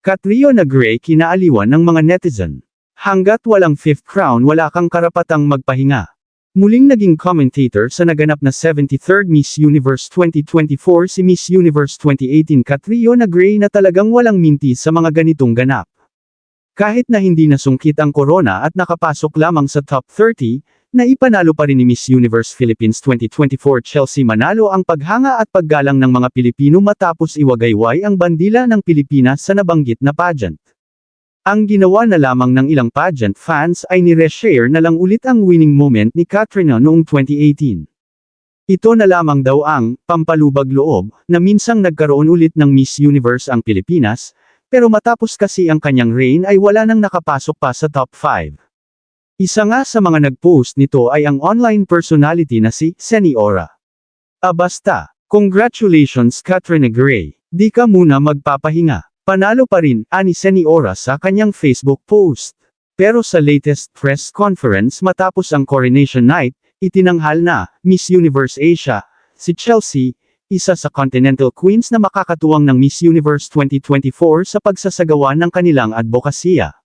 Catriona Gray kinaaliwan ng mga netizen. Hanggat walang fifth crown wala kang karapatang magpahinga. Muling naging commentator sa naganap na 73rd Miss Universe 2024 si Miss Universe 2018 Catriona Gray na talagang walang minti sa mga ganitong ganap. Kahit na hindi nasungkit ang corona at nakapasok lamang sa top 30, naipanalo pa rin ni Miss Universe Philippines 2024 Chelsea Manalo ang paghanga at paggalang ng mga Pilipino matapos iwagayway ang bandila ng Pilipinas sa nabanggit na pageant. Ang ginawa na lamang ng ilang pageant fans ay ni-reshare na lang ulit ang winning moment ni Catriona noong 2018. Ito na lamang daw ang pampalubag loob na minsang nagkaroon ulit ng Miss Universe ang Pilipinas, pero matapos kasi ang kanyang reign ay wala nang nakapasok pa sa top 5. Isa nga sa mga nag-post nito ay ang online personality na si Seni Ora. Basta, congratulations Catriona Gray, di ka muna magpapahinga. Panalo pa rin, ani Seni Ora sa kanyang Facebook post. Pero sa latest press conference matapos ang Coronation Night, itinanghal na Miss Universe Asia, si Chelsea, isa sa Continental Queens na makakatuwang ng Miss Universe 2024 sa pagsasagawa ng kanilang advokasya.